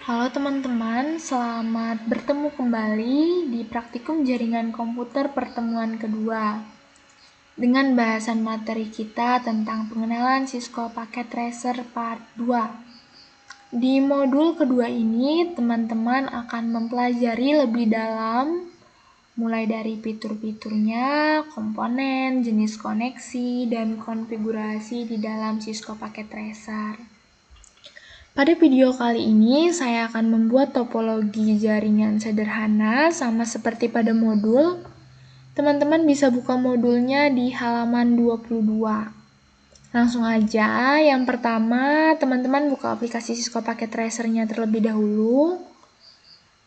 Halo teman-teman, selamat bertemu kembali di praktikum jaringan komputer pertemuan kedua dengan bahasan materi kita tentang pengenalan Cisco Packet Tracer Part 2. Di modul kedua ini, teman-teman akan mempelajari lebih dalam mulai dari fitur-fiturnya, komponen, jenis koneksi, dan konfigurasi di dalam Cisco Packet Tracer. Pada video kali ini, saya akan membuat topologi jaringan sederhana sama seperti pada modul. Teman-teman bisa buka modulnya di halaman 22. Langsung aja, yang pertama, teman-teman buka aplikasi Cisco Packet Tracer-nya terlebih dahulu.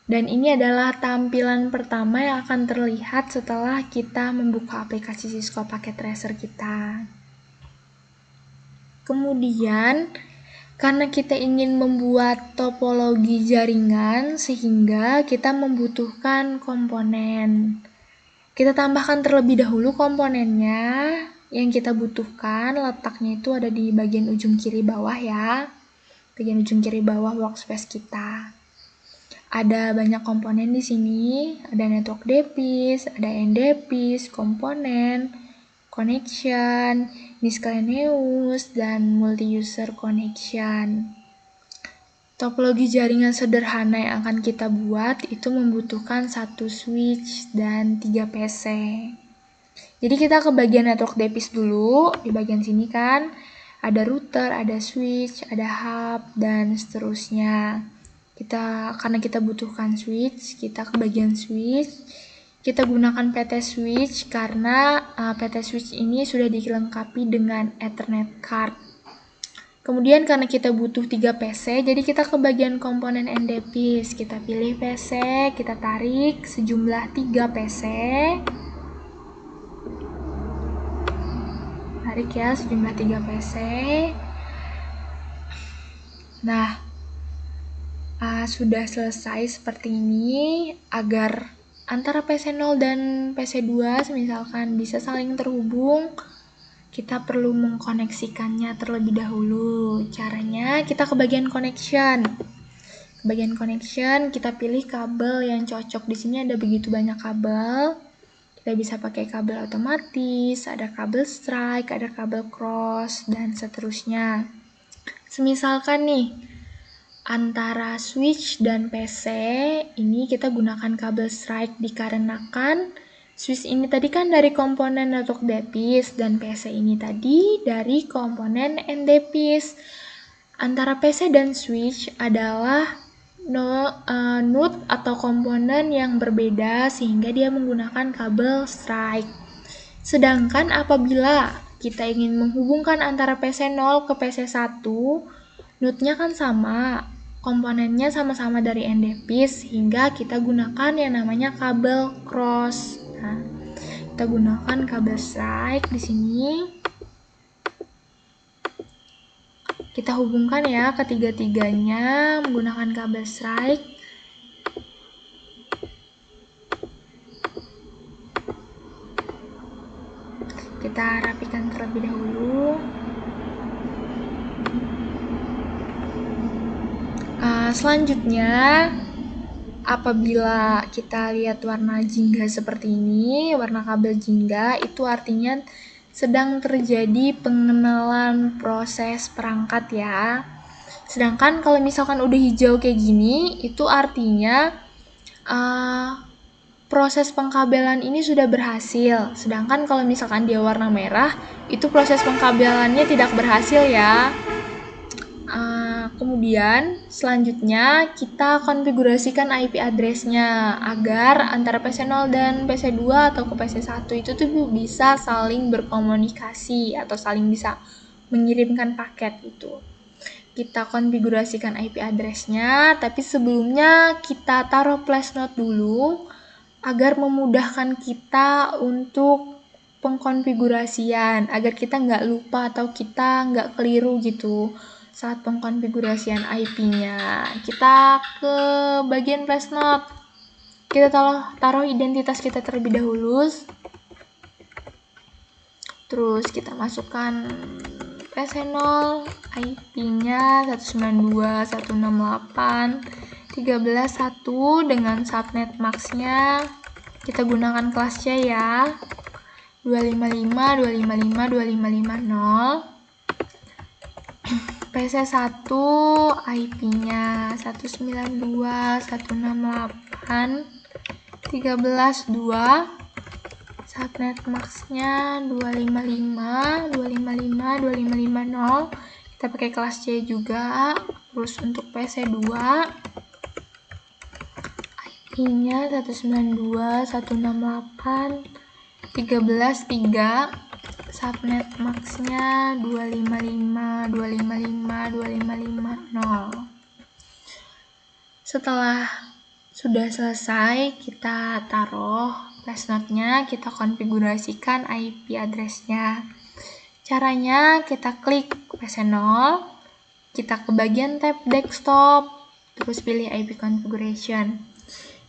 Dan ini adalah tampilan pertama yang akan terlihat setelah kita membuka aplikasi Cisco Packet Tracer kita. Kemudian, karena kita ingin membuat topologi jaringan, sehingga kita membutuhkan komponen. Kita tambahkan terlebih dahulu komponennya. Yang kita butuhkan letaknya itu ada di bagian ujung kiri bawah ya. Bagian ujung kiri bawah workspace kita. Ada banyak komponen di sini. Ada network device, ada end device, komponen, connection, miscellaneous, dan multi-user connection. Topologi jaringan sederhana yang akan kita buat itu membutuhkan 1 switch dan 3 PC. Jadi kita ke bagian network device dulu. Di bagian sini kan ada router, ada switch, ada hub, dan seterusnya. Karena kita butuhkan switch, kita ke bagian switch. Kita gunakan PT switch karena PT switch ini sudah dilengkapi dengan Ethernet card. Kemudian karena kita butuh 3 PC, jadi kita ke bagian komponen end device. Kita pilih PC, kita tarik sejumlah 3 PC. Tarik ya sejumlah 3 PC. Nah, sudah selesai seperti ini. Agar antara PC0 dan PC2 misalkan bisa saling terhubung, kita perlu mengkoneksikannya terlebih dahulu. Caranya kita ke bagian connection. Ke bagian connection kita pilih kabel yang cocok. Di sini ada begitu banyak kabel. Kita bisa pakai kabel otomatis, ada kabel strike, ada kabel cross, dan seterusnya. Semisalkan nih, antara switch dan PC ini kita gunakan kabel strike dikarenakan switch ini tadi kan dari komponen network device dan PC ini tadi dari komponen end device. Antara PC dan switch adalah node atau komponen yang berbeda sehingga dia menggunakan kabel strike. Sedangkan apabila kita ingin menghubungkan antara PC0 ke PC1, node-nya kan sama, komponennya sama-sama dari end device, sehingga kita gunakan yang namanya kabel cross. Nah, kita gunakan kabel strike di sini. Kita hubungkan ya ketiga-tiganya menggunakan kabel strike. Kita rapikan terlebih dahulu. Selanjutnya, apabila kita lihat warna jingga seperti ini, warna kabel jingga, itu artinya sedang terjadi pengenalan proses perangkat ya. Sedangkan kalau misalkan udah hijau kayak gini, itu artinya proses pengkabelan ini sudah berhasil. Sedangkan kalau misalkan dia warna merah, itu proses pengkabelannya tidak berhasil ya. Kemudian selanjutnya kita konfigurasikan IP address-nya agar antara PC0 dan PC2 atau ke PC1 itu tuh bisa saling berkomunikasi atau saling bisa mengirimkan paket gitu. Kita konfigurasikan IP address-nya, tapi sebelumnya kita taruh flash note dulu agar memudahkan kita untuk pengkonfigurasian, agar kita nggak lupa atau kita nggak keliru gitu saat pengkonfigurasian IP-nya. Kita ke bagian flash note. Kita taruh identitas kita terlebih dahulu. Terus kita masukkan PC0, IP-nya 192.168, 13.1 dengan subnet max-nya kita gunakan kelas C ya. 255, 255, 2550. PC1 IP-nya 192.168.13.2. Subnet max-nya 255, 255, 2550. Kita pakai kelas C juga. Terus untuk PC2 IP-nya 192.168.13.3. Subnet max-nya 255, 255, 2550. Setelah sudah selesai, kita taruh flash note-nya, kita konfigurasikan IP address-nya. Caranya kita klik PC0, kita ke bagian tab desktop, terus pilih IP configuration.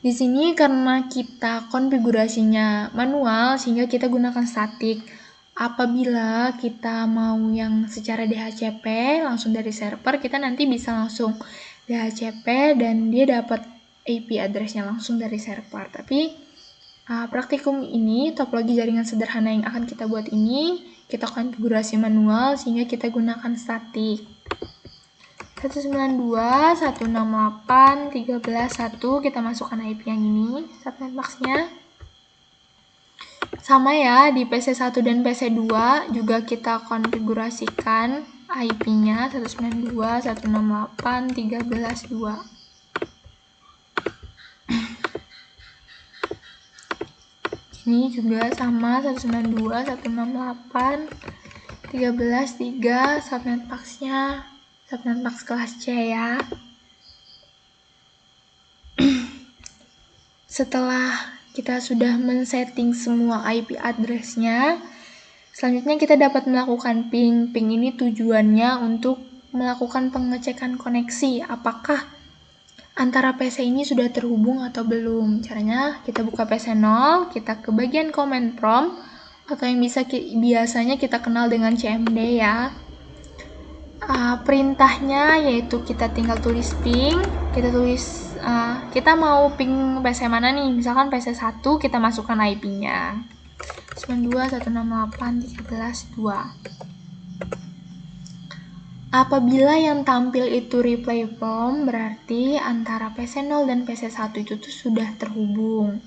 Di sini karena kita konfigurasinya manual, sehingga kita gunakan static. Apabila kita mau yang secara DHCP langsung dari server, kita nanti bisa langsung DHCP dan dia dapat IP address-nya langsung dari server. Tapi praktikum ini, topologi jaringan sederhana yang akan kita buat ini, kita konfigurasi manual sehingga kita gunakan static. 192.168.13.1 kita masukkan IP yang ini, subnet max-nya. Sama ya, di PC1 dan PC2 juga kita konfigurasikan IP-nya 192.168.13.2. Ini juga sama 192.168.13.3 subnet max-nya, subnet max kelas C ya. Setelah kita sudah men-setting semua IP address-nya, selanjutnya kita dapat melakukan ping. Ping ini tujuannya untuk melakukan pengecekan koneksi, apakah antara PC ini sudah terhubung atau belum. Caranya kita buka PC0, kita ke bagian command prompt, atau yang biasanya kita kenal dengan CMD ya. Perintahnya yaitu kita tinggal tulis ping, kita tulis kita mau ping PC mana nih, misalkan PC1 kita masukkan IP-nya 92.168.13.2. Apabila yang tampil itu reply from, berarti antara PC0 dan PC1 itu tuh sudah terhubung.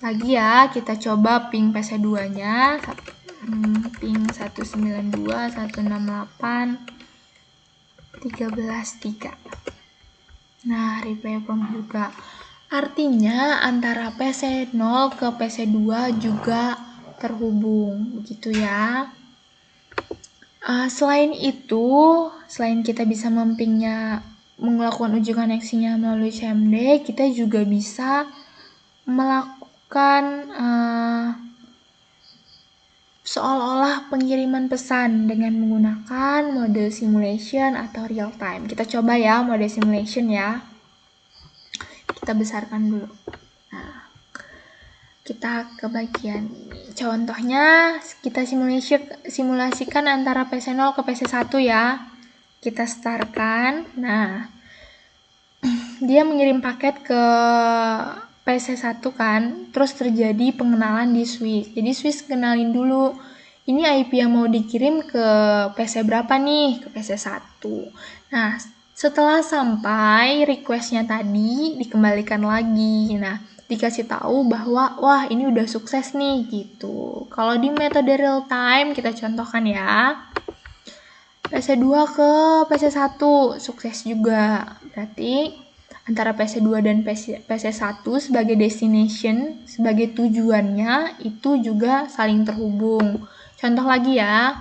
Lagi ya, kita coba ping PC2-nya, ping 192.168.13.3. Nah, reply from juga. Artinya antara PC0 ke PC2 juga terhubung, begitu ya. Selain itu, selain kita bisa mempingnya, melakukan uji koneksinya melalui CMD, kita juga bisa melakukan seolah-olah pengiriman pesan dengan menggunakan mode simulation atau real time. Kita coba ya mode simulation ya. Kita besarkan dulu. Nah, kita ke bagian ini. Contohnya kita simulasikan antara PC0 ke PC1 ya. Kita startkan. Nah, dia mengirim paket ke PC1 kan, terus terjadi pengenalan di switch. Jadi switch kenalin dulu, ini IP yang mau dikirim ke PC berapa nih? Ke PC1. Nah, setelah sampai requestnya tadi dikembalikan lagi. Nah, dikasih tahu bahwa wah ini udah sukses nih gitu. Kalau di metode real time kita contohkan ya. PC2 ke PC1 sukses juga. Berarti antara PC2 dan PC1 sebagai destination, sebagai tujuannya itu juga saling terhubung. Contoh lagi ya.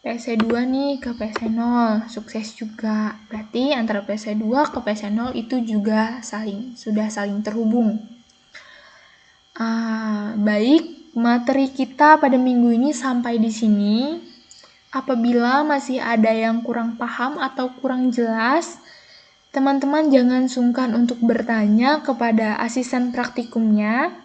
PC2 nih ke PC0 sukses juga. Berarti antara PC2 ke PC0 itu juga sudah saling terhubung. Baik, materi kita pada minggu ini sampai di sini. Apabila masih ada yang kurang paham atau kurang jelas, teman-teman jangan sungkan untuk bertanya kepada asisten praktikumnya.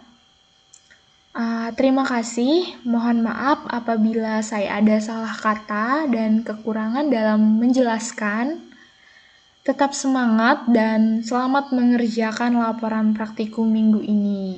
Terima kasih, mohon maaf apabila saya ada salah kata dan kekurangan dalam menjelaskan. Tetap semangat dan selamat mengerjakan laporan praktikum minggu ini.